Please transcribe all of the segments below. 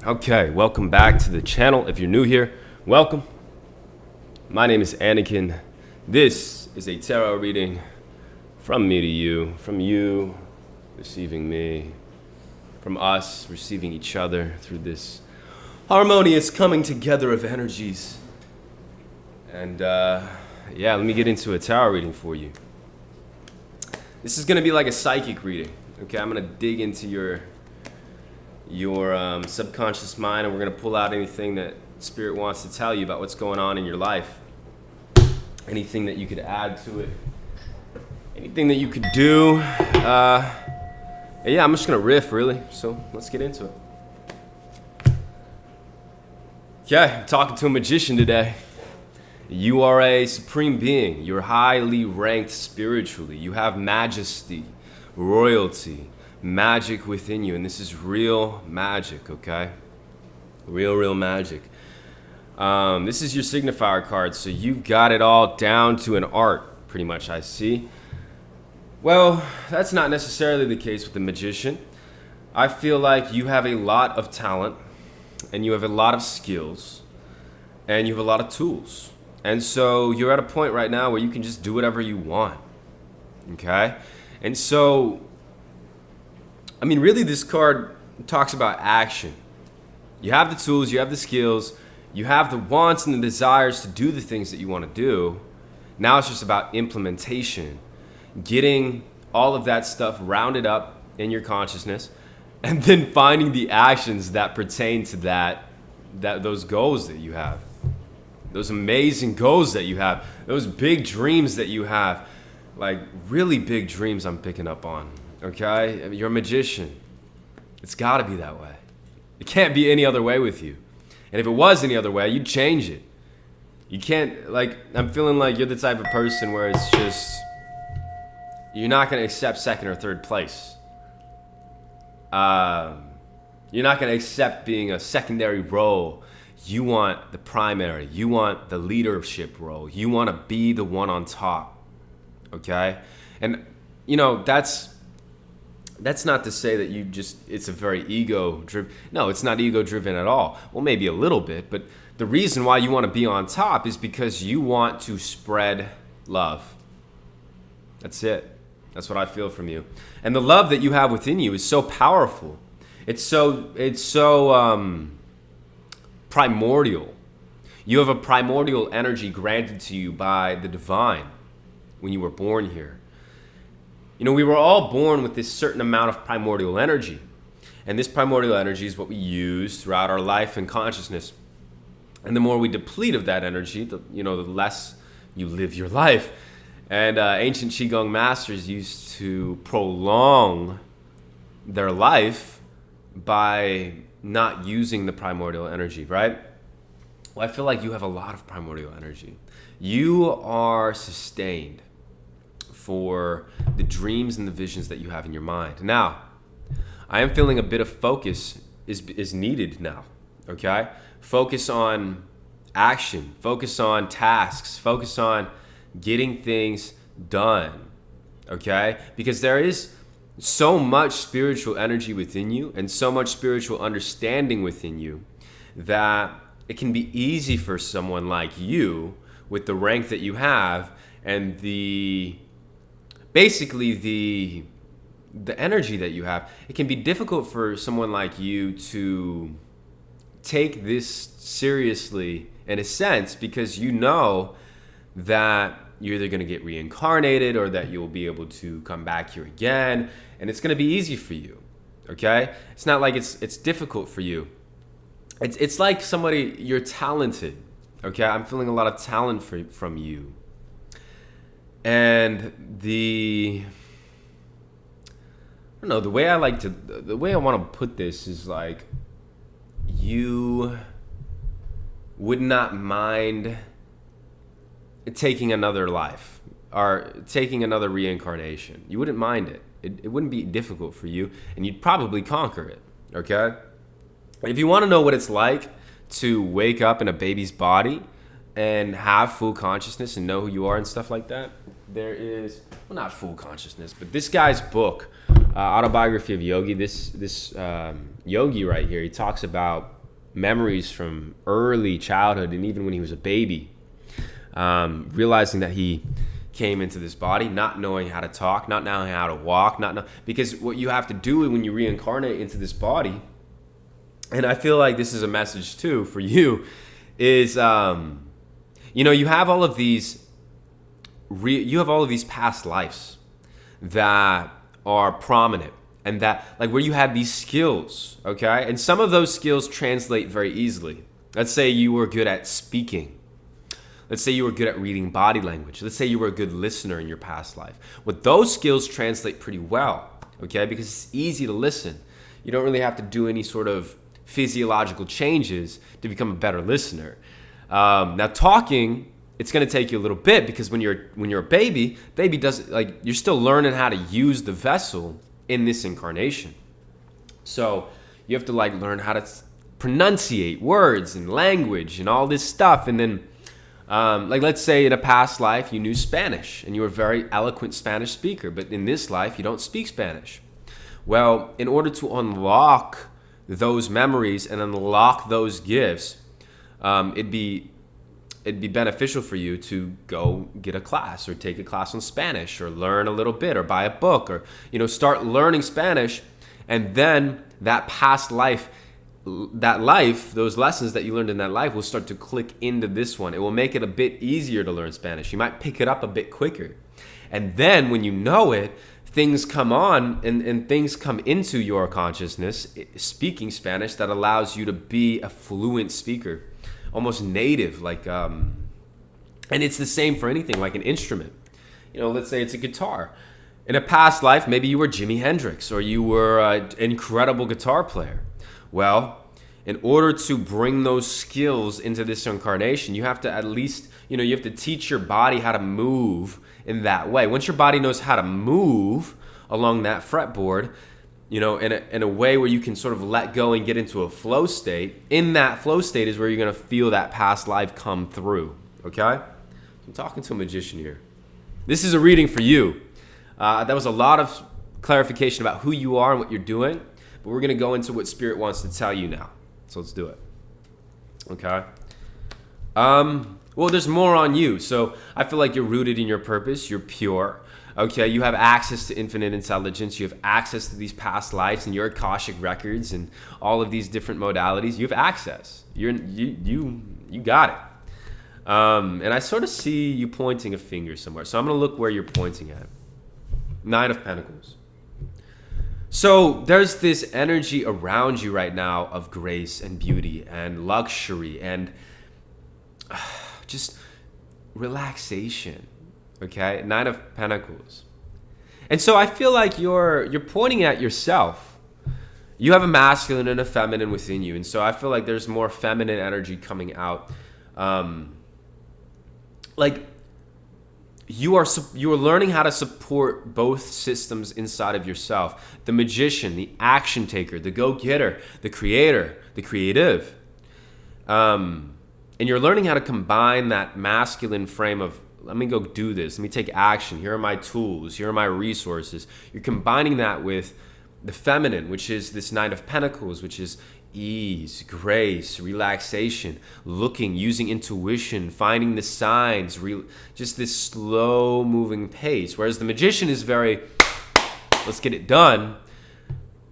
Okay, welcome back to the channel. If you're new here, welcome. My name is Anakin. This is a tarot reading from me to you, from you receiving me, from us receiving each other through this harmonious coming together of energies. And yeah, let me get into a tarot reading for you. This is gonna be like a psychic reading. Okay, I'm gonna dig into your subconscious mind, and we're going to pull out anything that Spirit wants to tell you about what's going on in your life. Anything that you could add to it. Anything that you could do. Yeah, I'm just going to riff, really. So let's get into it. Okay, I'm talking to a magician today. You are a supreme being. You're highly ranked spiritually. You have majesty, royalty, magic within you, and this is real magic, okay? Real magic. This is your signifier card, so you've got it all down to an art, pretty much, I see. Well, that's not necessarily the case with the magician. I feel like you have a lot of talent, and you have a lot of skills, and you have a lot of tools. And so you're at a point right now where you can just do whatever you want, okay? And so I mean, really, this card talks about action. You have the tools, you have the skills, you have the wants and the desires to do the things that you want to do. Now it's just about implementation, getting all of that stuff rounded up in your consciousness, and then finding the actions that pertain to those goals that you have, those amazing goals that you have, those big dreams that you have, like really big dreams I'm picking up on. Okay? You're a magician. It's got to be that way. It can't be any other way with you. And if it was any other way, you'd change it. You can't, like, I'm feeling like you're the type of person where it's just, you're not going to accept second or third place. You're not going to accept being a secondary role. You want the primary. You want the leadership role. You want to be the one on top. Okay? And, you know, that's not to say that it's a very ego-driven. No, it's not ego-driven at all. Well, maybe a little bit, but the reason why you want to be on top is because you want to spread love. That's it. That's what I feel from you. And the love that you have within you is so powerful. It's so primordial. You have a primordial energy granted to you by the divine when you were born here. You know, we were all born with this certain amount of primordial energy. And this primordial energy is what we use throughout our life and consciousness. And the more we deplete of that energy, the less you live your life. And ancient Qigong masters used to prolong their life by not using the primordial energy, right? Well, I feel like you have a lot of primordial energy. You are sustained for the dreams and the visions that you have in your mind. Now, I am feeling a bit of focus is needed now, okay? Focus on action, focus on tasks, focus on getting things done, okay? Because there is so much spiritual energy within you and so much spiritual understanding within you that it can be easy for someone like you with the rank that you have and basically the energy that you have. It can be difficult for someone like you to take this seriously in a sense, because you know that you're either going to get reincarnated or that you'll be able to come back here again, and it's going to be easy for you, okay? It's not like it's difficult for you. It's like somebody, you're talented, okay? I'm feeling a lot of talent from you. And the way I want to put this is like, you would not mind taking another life or taking another reincarnation. You wouldn't mind it. It wouldn't be difficult for you, and you'd probably conquer it, okay? If you want to know what it's like to wake up in a baby's body and have full consciousness and know who you are and stuff like that, there is, well, not full consciousness, but this guy's book, Autobiography of Yogi, this yogi right here, he talks about memories from early childhood and even when he was a baby, realizing that he came into this body not knowing how to talk, not knowing how to walk, because what you have to do when you reincarnate into this body, and I feel like this is a message too for you, is you have all of these past lives that are prominent, and that like where you have these skills, okay? And some of those skills translate very easily. Let's say you were good at speaking. Let's say you were good at reading body language. Let's say you were a good listener in your past life. Well, those skills translate pretty well, okay? Because it's easy to listen. You don't really have to do any sort of physiological changes to become a better listener. Now talking, it's going to take you a little bit, because when you're a baby doesn't, like, you're still learning how to use the vessel in this incarnation. So you have to like learn how to pronunciate words and language and all this stuff. And then like let's say in a past life you knew Spanish and you were a very eloquent Spanish speaker, but in this life you don't speak Spanish. Well, in order to unlock those memories and unlock those gifts, it'd be beneficial for you to go get a class or take a class on Spanish or learn a little bit or buy a book or, start learning Spanish. And then that past life, those lessons that you learned in that life will start to click into this one. It will make it a bit easier to learn Spanish. You might pick it up a bit quicker. And then when you know it, things come on and things come into your consciousness, speaking Spanish, that allows you to be a fluent speaker. Almost native, like, and it's the same for anything, like an instrument. Let's say it's a guitar. In a past life, maybe you were Jimi Hendrix or you were an incredible guitar player. Well, in order to bring those skills into this incarnation, you have to at least, you have to teach your body how to move in that way. Once your body knows how to move along that fretboard, in a way where you can sort of let go and get into a flow state. In that flow state is where you're going to feel that past life come through, okay? I'm talking to a magician here. This is a reading for you. That was a lot of clarification about who you are and what you're doing, but we're going to go into what Spirit wants to tell you now. So let's do it, okay? Well, there's more on you. So I feel like you're rooted in your purpose. You're pure. Okay, you have access to infinite intelligence. You have access to these past lives and your Akashic records and all of these different modalities. You have access. You got it. And I sort of see you pointing a finger somewhere. So I'm going to look where you're pointing at. Nine of Pentacles. So there's this energy around you right now of grace and beauty and luxury and just relaxation. Okay, Nine of Pentacles. And so I feel like you're pointing at yourself. You have a masculine and a feminine within you. And so I feel like there's more feminine energy coming out. Like you are learning how to support both systems inside of yourself. The magician, the action taker, the go-getter, the creator, the creative. And you're learning how to combine that masculine frame of, let me go do this. Let me take action. Here are my tools. Here are my resources. You're combining that with the feminine, which is this Nine of Pentacles, which is ease, grace, relaxation, looking, using intuition, finding the signs, just this slow moving pace. Whereas the magician is very, let's get it done.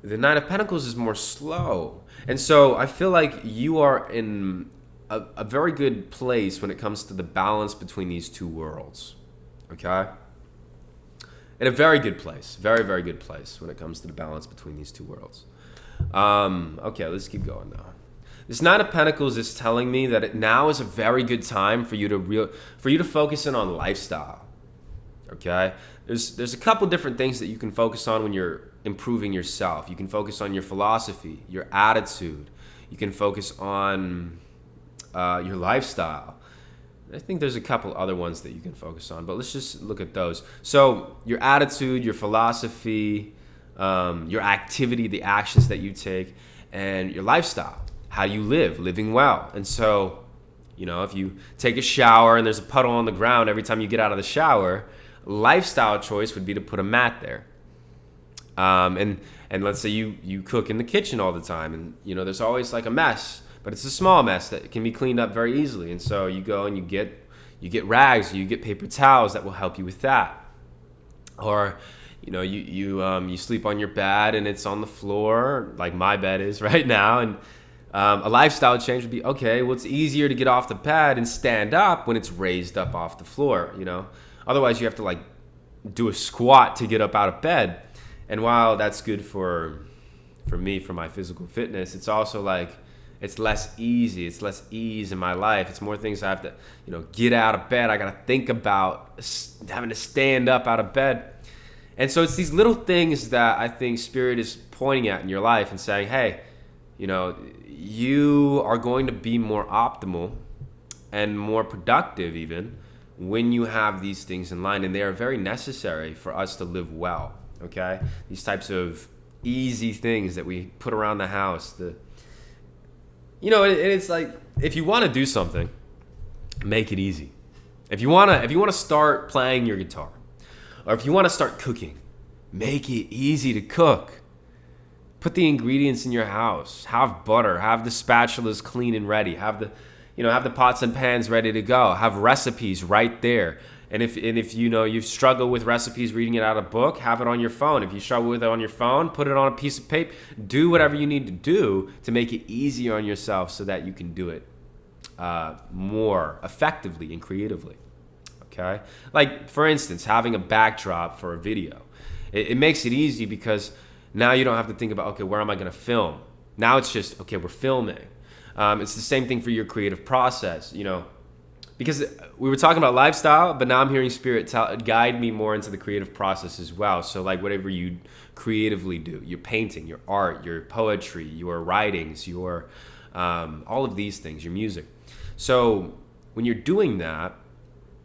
The Nine of Pentacles is more slow. And so I feel like you are in a very good place when it comes to the balance between these two worlds, okay? In a very good place, very, very good place when it comes to the balance between these two worlds. Okay, let's keep going now. This Nine of Pentacles is telling me that now is a very good time for you to focus in on lifestyle, okay? There's a couple different things that you can focus on when you're improving yourself. You can focus on your philosophy, your attitude. You can focus on your lifestyle. I think there's a couple other ones that you can focus on, but let's just look at those. So your attitude, your philosophy, your activity, the actions that you take, and your lifestyle, how you live, living well. And so, if you take a shower and there's a puddle on the ground every time you get out of the shower, lifestyle choice would be to put a mat there. And let's say you cook in the kitchen all the time and, there's always like a mess. but it's a small mess that can be cleaned up very easily. And so you go and you get rags, you get paper towels that will help you with that. Or you sleep on your bed and it's on the floor, like my bed is right now. And a lifestyle change would be, okay, well, it's easier to get off the bed and stand up when it's raised up off the floor, Otherwise, you have to like do a squat to get up out of bed. And while that's good for me, for my physical fitness, it's also like it's less easy. It's less ease in my life. It's more things I have to, get out of bed. I got to think about having to stand up out of bed. And so it's these little things that I think Spirit is pointing at in your life and saying, hey, you are going to be more optimal and more productive even when you have these things in line. And they are very necessary for us to live well, okay? These types of easy things that we put around the house. It's like, if you want to do something, make it easy. If you want to start playing your guitar, or if you want to start cooking, make it easy to cook. Put the ingredients in your house. Have butter. Have the spatulas clean and ready. Have the pots and pans ready to go. Have recipes right there. And if you struggle with recipes reading it out of a book, have it on your phone. If you struggle with it on your phone, put it on a piece of paper. Do whatever you need to do to make it easier on yourself so that you can do it more effectively and creatively. Okay? Like, for instance, having a backdrop for a video. It makes it easy because now you don't have to think about, okay, where am I going to film? Now it's just, okay, we're filming. It's the same thing for your creative process, because we were talking about lifestyle, but now I'm hearing Spirit guide me more into the creative process as well. So like whatever you creatively do, your painting, your art, your poetry, your writings, your all of these things, your music. So when you're doing that,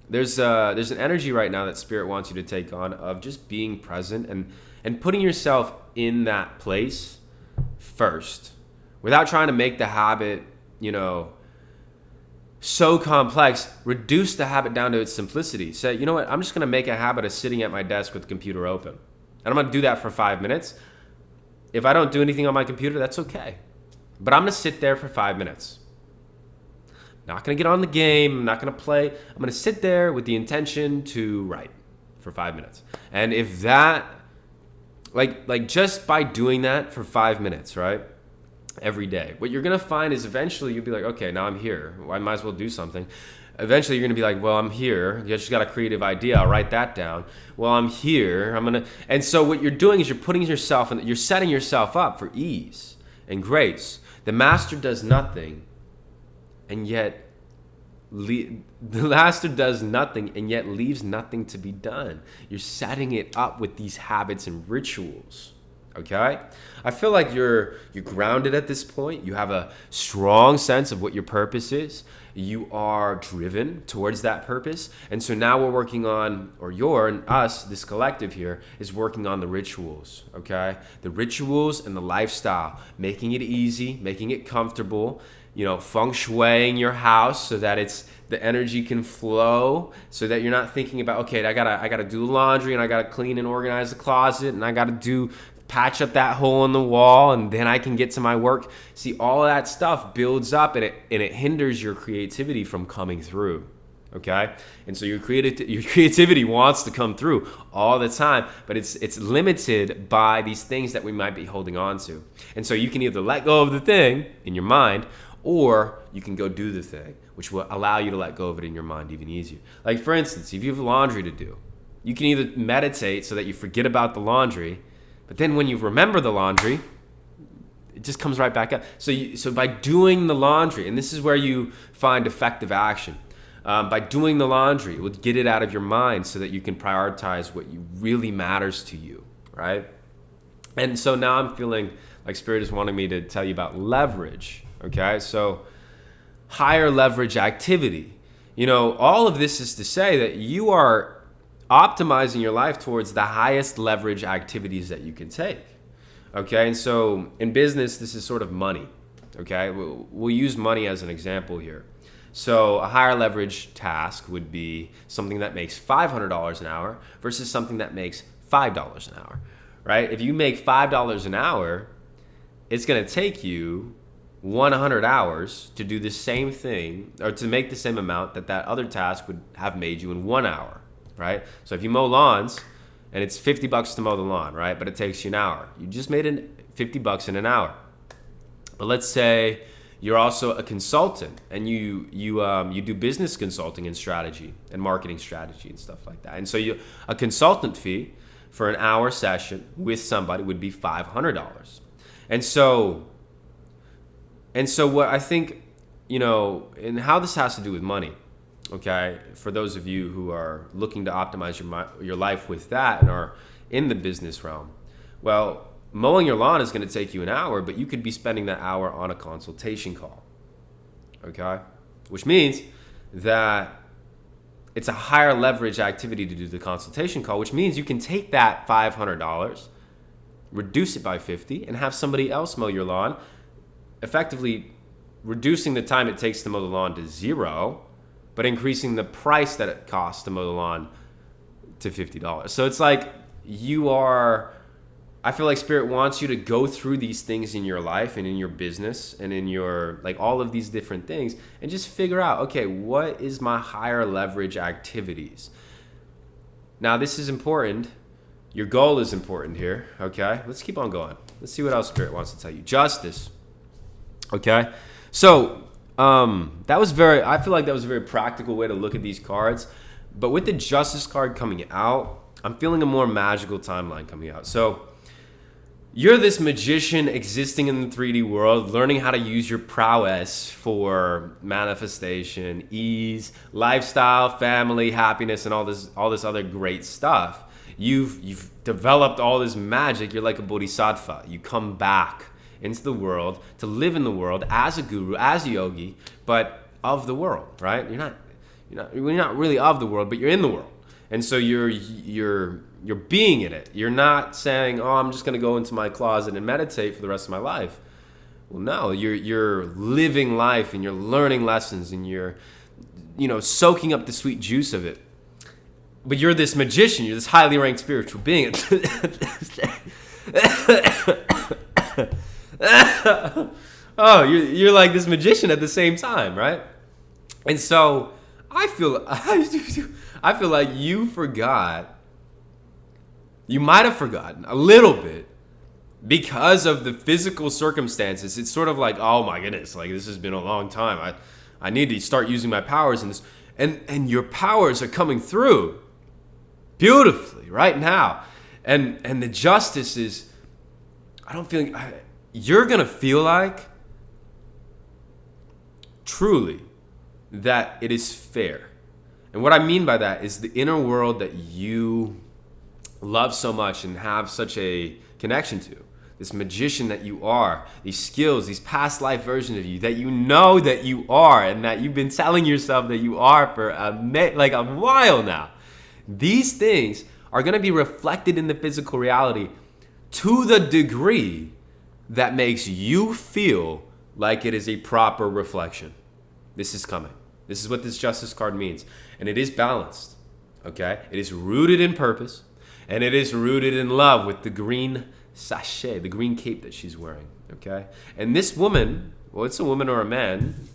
there's an energy right now that Spirit wants you to take on of just being present and putting yourself in that place first, without trying to make the habit, so complex. Reduce the habit down to its simplicity. Say, you know what, I'm just going to make a habit of sitting at my desk with the computer open. And I'm going to do that for 5 minutes. If I don't do anything on my computer, that's okay. But I'm going to sit there for 5 minutes. Not going to get on the game. I'm not going to play. I'm going to sit there with the intention to write for 5 minutes. And if that, like just by doing that for 5 minutes, right? Every day, what you're going to find is eventually you'll be like, okay, now I'm here. Well, I might as well do something. Eventually you're going to be like, well, I'm here. You just got a creative idea. I'll write that down. Well, I'm here. And so what you're doing is you're setting yourself up for ease and grace. The master does nothing and yet leaves nothing to be done. You're setting it up with these habits and rituals. Okay? I feel like you're grounded at this point. You have a strong sense of what your purpose is. You are driven towards that purpose. And so now we're working on, this collective here, is working on the rituals, okay? The rituals and the lifestyle, making it easy, making it comfortable, feng shuiing your house so that the energy can flow, so that you're not thinking about, okay, I gotta do the laundry and I gotta clean and organize the closet and I gotta patch up that hole in the wall and then I can get to my work. See, all of that stuff builds up and it hinders your creativity from coming through. Okay? And so your creativity wants to come through all the time, but it's limited by these things that we might be holding on to. And so you can either let go of the thing in your mind, or you can go do the thing, which will allow you to let go of it in your mind even easier. Like, for instance, if you have laundry to do, you can either meditate so that you forget about the laundry, but then when you remember the laundry, it just comes right back up. So by doing the laundry, and this is where you find effective action, by doing the laundry, it would get it out of your mind so that you can prioritize what really matters to you, right? And so now I'm feeling like Spirit is wanting me to tell you about leverage, okay? So higher leverage activity. All of this is to say that you are optimizing your life towards the highest leverage activities that you can take. Okay, and so in business, this is sort of money. Okay, we'll use money as an example here. So a higher leverage task would be something that makes $500 an hour versus something that makes $5 an hour, right? If you make $5 an hour, it's going to take you 100 hours to do the same thing, or to make the same amount that other task would have made you in 1 hour, right? So if you mow lawns and it's $50 to mow the lawn, right? But it takes you an hour. You just made $50 in an hour. But let's say you're also a consultant and you do business consulting and strategy and marketing strategy and stuff like that. And so a consultant fee for an hour session with somebody would be $500. And so what I think, and how this has to do with money, okay, for those of you who are looking to optimize your life with that and are in the business realm, well, mowing your lawn is going to take you an hour, but you could be spending that hour on a consultation call, okay? Which means that it's a higher leverage activity to do the consultation call, which means you can take that $500, reduce it by 50, and have somebody else mow your lawn, effectively reducing the time it takes to mow the lawn to 0, but increasing the price that it costs to mow the lawn to $50. So it's like I feel like Spirit wants you to go through these things in your life and in your business and in your, like, all of these different things and just figure out, okay, what is my higher leverage activities? Now, this is important. Your goal is important here, okay? Let's keep on going. Let's see what else Spirit wants to tell you. Justice, okay? So, I feel like that was a very practical way to look at these cards. But with the Justice card coming out, I'm feeling a more magical timeline coming out. So, you're this magician existing in the 3D world, learning how to use your prowess for manifestation, ease, lifestyle, family, happiness, and all this other great stuff. You've developed all this magic. You're like a bodhisattva. You come back into the world to live in the world as a guru, as a yogi, but of the world, right? You're not really of the world, but you're in the world. And so you're being in it. You're not saying, oh, I'm just going to go into my closet and meditate for the rest of my life. Well, no, you're living life and you're learning lessons and you're, soaking up the sweet juice of it. But you're this magician. You're this highly ranked spiritual being. Oh, you're like this magician at the same time, right? And so I feel like you might have forgotten a little bit because of the physical circumstances. It's sort of like, oh my goodness, like this has been a long time. I need to start using my powers in this. And your powers are coming through beautifully right now. And the justice is, you're going to feel like truly that it is fair. And what I mean by that is the inner world that you love so much and have such a connection to, this magician that you are, these skills, these past life versions of you that you know that you are and that you've been telling yourself that you are for a while now. These things are going to be reflected in the physical reality to the degree that makes you feel like it is a proper reflection. This is coming. This is what this Justice card means. And it is balanced, okay? It is rooted in purpose, and it is rooted in love with the green sachet, the green cape that she's wearing, okay? And this woman, well, it's a woman or a man.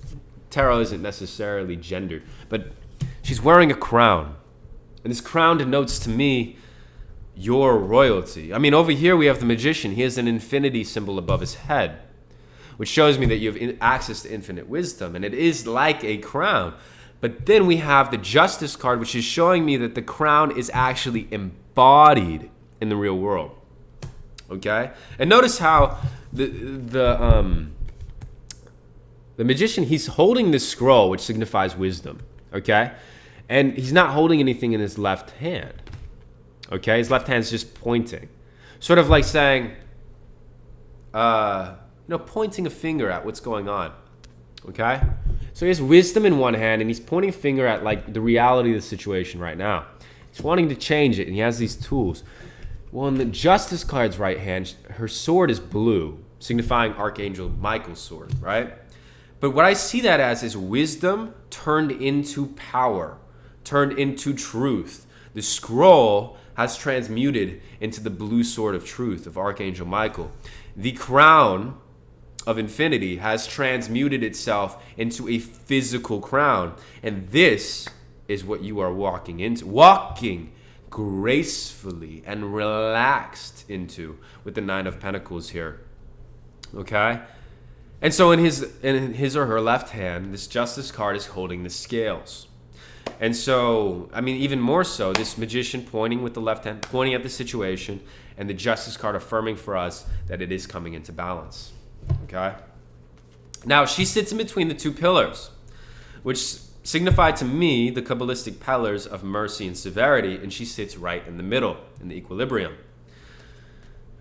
Tarot isn't necessarily gendered, but she's wearing a crown. And this crown denotes to me your royalty. I mean, over here we have the magician. He has an infinity symbol above his head, which shows me that you have access to infinite wisdom, and it is like a crown. But then we have the Justice card, which is showing me that the crown is actually embodied in the real world. Okay? And notice how the magician, he's holding this scroll, which signifies wisdom. Okay? And he's not holding anything in his left hand. Okay? His left hand's just pointing. Sort of like saying, pointing a finger at what's going on. Okay? So he has wisdom in one hand, and he's pointing a finger at, like, the reality of the situation right now. He's wanting to change it, and he has these tools. Well, in the Justice card's right hand, her sword is blue, signifying Archangel Michael's sword, right? But what I see that as is wisdom turned into power, turned into truth. The scroll has transmuted into the blue sword of truth of Archangel Michael. The crown of infinity has transmuted itself into a physical crown. And this is what you are walking into. Walking gracefully and relaxed into with the Nine of Pentacles here. Okay? And so in his or her left hand, this Justice card is holding the scales. And so, I mean, even more so, this Magician pointing with the left hand, pointing at the situation, and the Justice card affirming for us that it is coming into balance. Okay? Now, she sits in between the two pillars, which signify to me the Kabbalistic pillars of mercy and severity, and she sits right in the middle, in the equilibrium.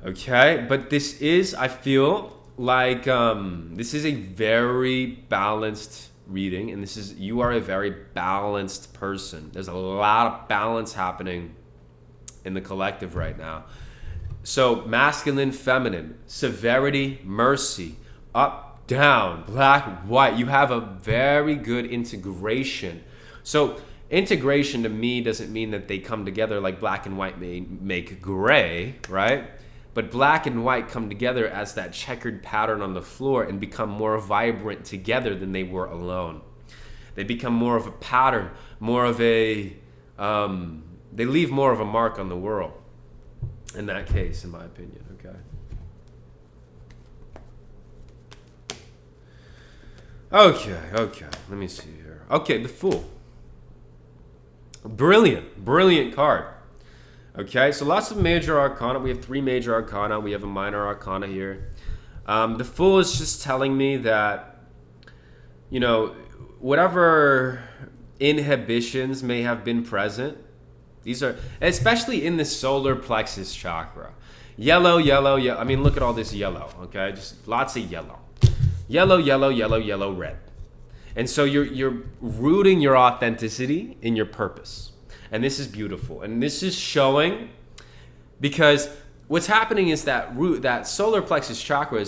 Okay? But this is, I feel like, this is a very balanced reading, and you are a very balanced person. There's a lot of balance happening in the collective right now. So masculine, feminine, severity, mercy, up, down, black, white. You have a very good integration. So integration to me doesn't mean that they come together like black and white make gray, right? But black and white come together as that checkered pattern on the floor and become more vibrant together than they were alone. They become more of a pattern, more of a, they leave more of a mark on the world in that case, in my opinion, okay? Okay, let me see here. Okay, the Fool. Brilliant card. Okay, so lots of major arcana. We have 3 major arcana. We have a minor arcana here. The Fool is just telling me that, you know, whatever inhibitions may have been present, these are, especially in the solar plexus chakra. Yellow. I mean, look at all this yellow, okay? Just lots of yellow. Yellow, red. And so you're rooting your authenticity in your purpose. And this is beautiful. And this is showing, because what's happening is that solar plexus chakra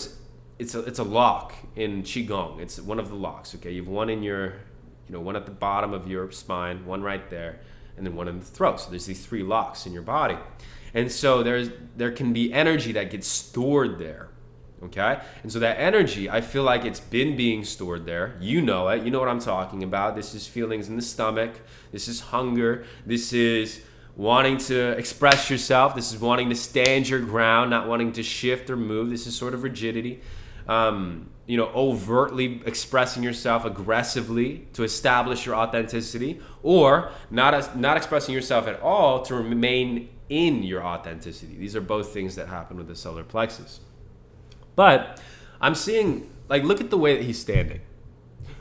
it's a lock in Qigong. It's one of the locks, okay? You have one in your, one at the bottom of your spine, one right there, and then one in the throat. So there's these 3 locks in your body. And so there can be energy that gets stored there. Okay? And so that energy, I feel like it's been being stored there. You know it. You know what I'm talking about. This is feelings in the stomach. This is hunger. This is wanting to express yourself. This is wanting to stand your ground, not wanting to shift or move. This is sort of rigidity. Overtly expressing yourself aggressively to establish your authenticity, or not expressing yourself at all to remain in your authenticity. These are both things that happen with the solar plexus. But I'm seeing, look at the way that he's standing.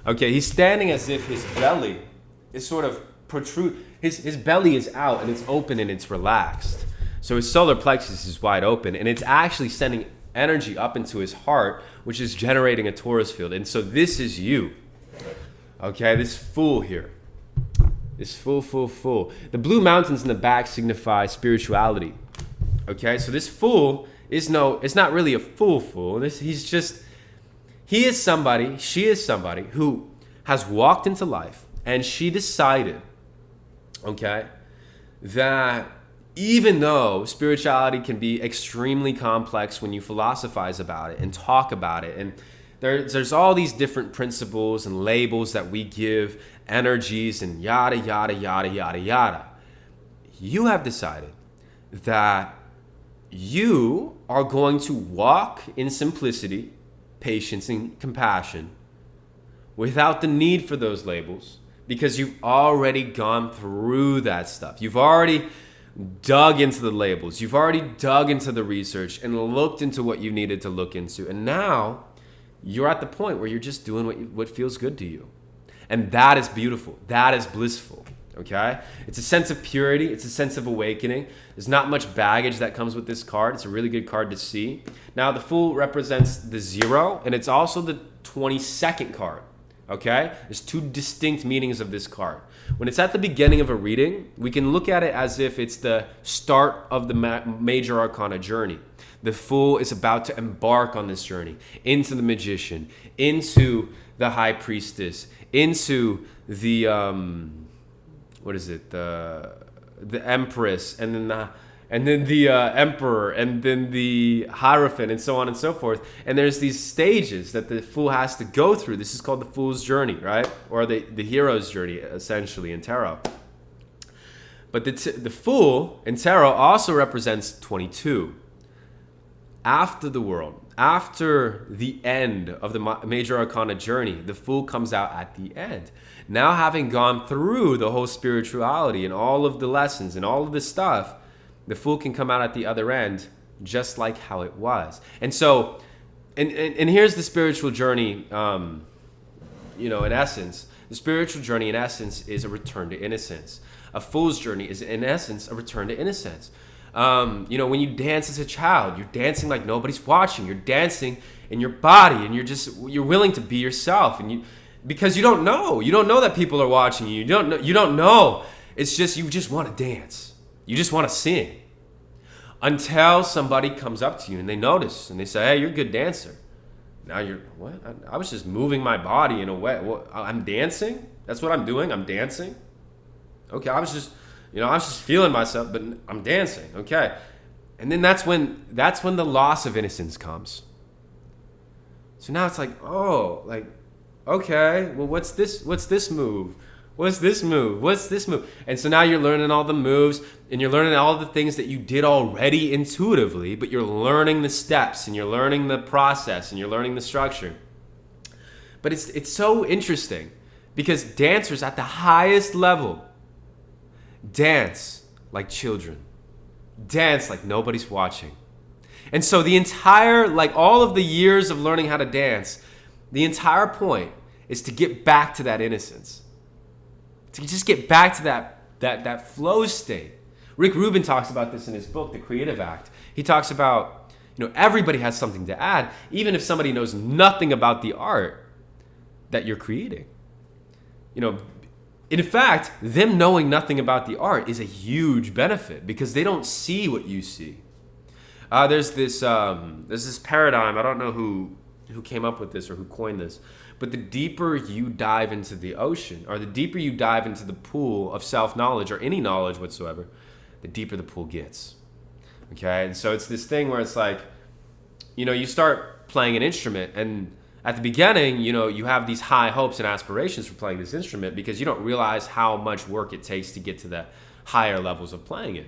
Okay, he's standing as if his belly is sort of protrude. His belly is out and it's open and it's relaxed. So his solar plexus is wide open, and it's actually sending energy up into his heart, which is generating a torus field. And so this is you. Okay, this Fool here. This Fool. The blue mountains in the back signify spirituality. Okay, so this Fool it's not really a fool. She is somebody who has walked into life, and she decided, okay, that even though spirituality can be extremely complex when you philosophize about it and talk about it, and there's all these different principles and labels that we give, energies and yada, you have decided that you are going to walk in simplicity, patience, and compassion without the need for those labels, because you've already gone through that stuff. You've already dug into the labels. You've already dug into the research and looked into what you needed to look into. And now you're at the point where you're just doing what feels good to you. And that is beautiful. That is blissful. Okay? It's a sense of purity. It's a sense of awakening. There's not much baggage that comes with this card. It's a really good card to see. Now, the Fool represents the 0, and it's also the 22nd card. Okay? There's 2 distinct meanings of this card. When it's at the beginning of a reading, we can look at it as if it's the start of the major arcana journey. The Fool is about to embark on this journey into the Magician, into the High Priestess, into the the Empress, and and then the emperor, and then the hierophant, and so on and so forth. And there's these stages that the fool has to go through. This is called the fool's journey, right? Or the hero's journey, essentially, in tarot. But the fool in tarot also represents 22. After the world, after the end of the major arcana journey, the fool comes out at the end. Now, having gone through the whole spirituality and all of the lessons and all of this stuff, the fool can come out at the other end just like how it was. And so, and here's the spiritual journey, in essence. The spiritual journey, in essence, is a return to innocence. A fool's journey is, in essence, a return to innocence. When you dance as a child, you're dancing like nobody's watching. You're dancing in your body, and you're willing to be yourself. And because you don't know that people are watching you. You don't know. It's just, you just want to dance. You just want to sing. Until somebody comes up to you and they notice and they say, hey, you're a good dancer. Now you're, what? I was just moving my body in a way. What, I'm dancing? That's what I'm doing? I'm dancing? Okay, I was just feeling myself, but I'm dancing. Okay. And then that's when the loss of innocence comes. So now it's like, okay, well, what's this move? What's this move? What's this move? And so now you're learning all the moves, and you're learning all the things that you did already intuitively, but you're learning the steps, and you're learning the process, and you're learning the structure. But it's so interesting, because dancers at the highest level dance like children. Dance like nobody's watching. And so the entire, all of the years of learning how to dance, the entire point is to get back to that innocence. To just get back to that flow state. Rick Rubin talks about this in his book, The Creative Act. He talks about, everybody has something to add, even if somebody knows nothing about the art that you're creating. In fact, them knowing nothing about the art is a huge benefit because they don't see what you see. There's this paradigm. I don't know who came up with this or who coined this, but the deeper you dive into the ocean, or the deeper you dive into the pool of self-knowledge or any knowledge whatsoever, the deeper the pool gets. Okay, and so it's this thing where it's like, you start playing an instrument, and at the beginning, you have these high hopes and aspirations for playing this instrument because you don't realize how much work it takes to get to the higher levels of playing it.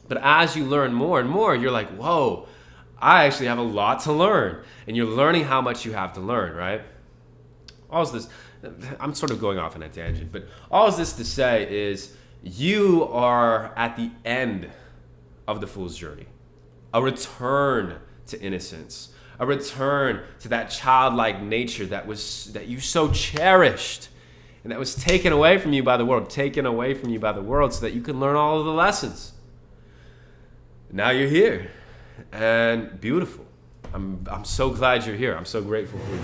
But as you learn more and more, you're like, whoa, I actually have a lot to learn. And you're learning how much you have to learn, right? All of this, I'm sort of going off on a tangent, but all of this to say is you are at the end of the fool's journey. A return to innocence. A return to that childlike nature that you so cherished and that was taken away from you by the world, so that you can learn all of the lessons. Now you're here, and beautiful. I'm so glad you're here. I'm so grateful for you.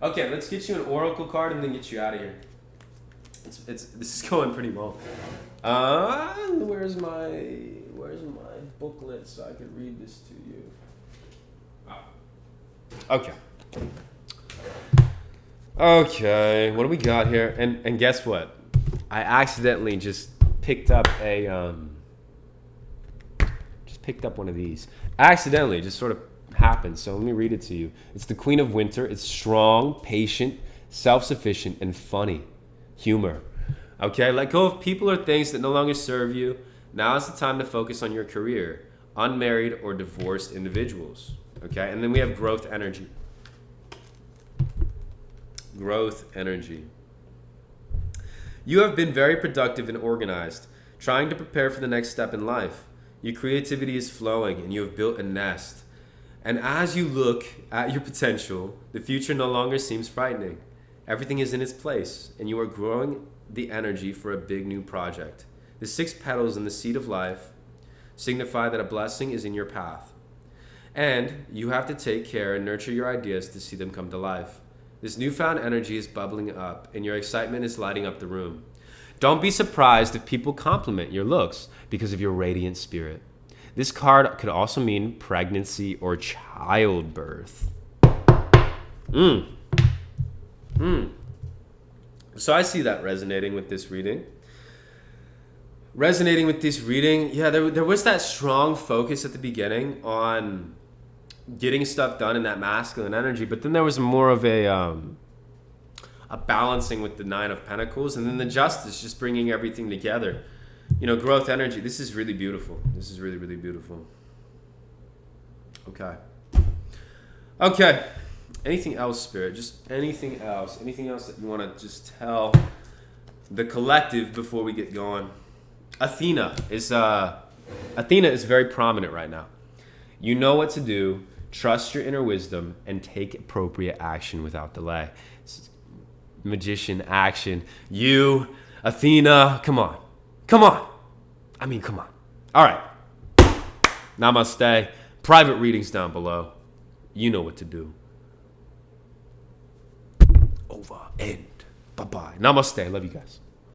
Okay, let's get you an oracle card and then get you out of here. This is going pretty well. Where's my booklet so I can read this to you? Okay. Okay, what do we got here? And guess what? I accidentally just picked up one of these. Accidentally, just sort of happened. So let me read it to you. It's the Queen of Winter. It's strong, patient, self-sufficient, and funny. Humor. Okay, let go of people or things that no longer serve you. Now is the time to focus on your career. Unmarried or divorced individuals. Okay, and then we have growth energy. Growth energy. You have been very productive and organized, trying to prepare for the next step in life. Your creativity is flowing and you have built a nest. And as you look at your potential, the future no longer seems frightening. Everything is in its place and you are growing the energy for a big new project. The 6 petals in the seed of life signify that a blessing is in your path. And you have to take care and nurture your ideas to see them come to life. This newfound energy is bubbling up and your excitement is lighting up the room. Don't be surprised if people compliment your looks because of your radiant spirit. This card could also mean pregnancy or childbirth. So I see that resonating with this reading. resonating with this reading, yeah, there was that strong focus at the beginning on getting stuff done in that masculine energy, but then there was more of a balancing with the Nine of Pentacles, and then the Justice, just bringing everything together. You know, growth energy. This is really beautiful. This is really, really beautiful. Okay. Okay. Anything else, Spirit? Just anything else? Anything else that you want to just tell the collective before we get going? Athena is very prominent right now. You know what to do. Trust your inner wisdom and take appropriate action without delay. Magician action. You, Athena, come on. Come on. I mean, come on. All right. Namaste. Private readings down below. You know what to do. Over. End. Bye-bye. Namaste. Love you guys.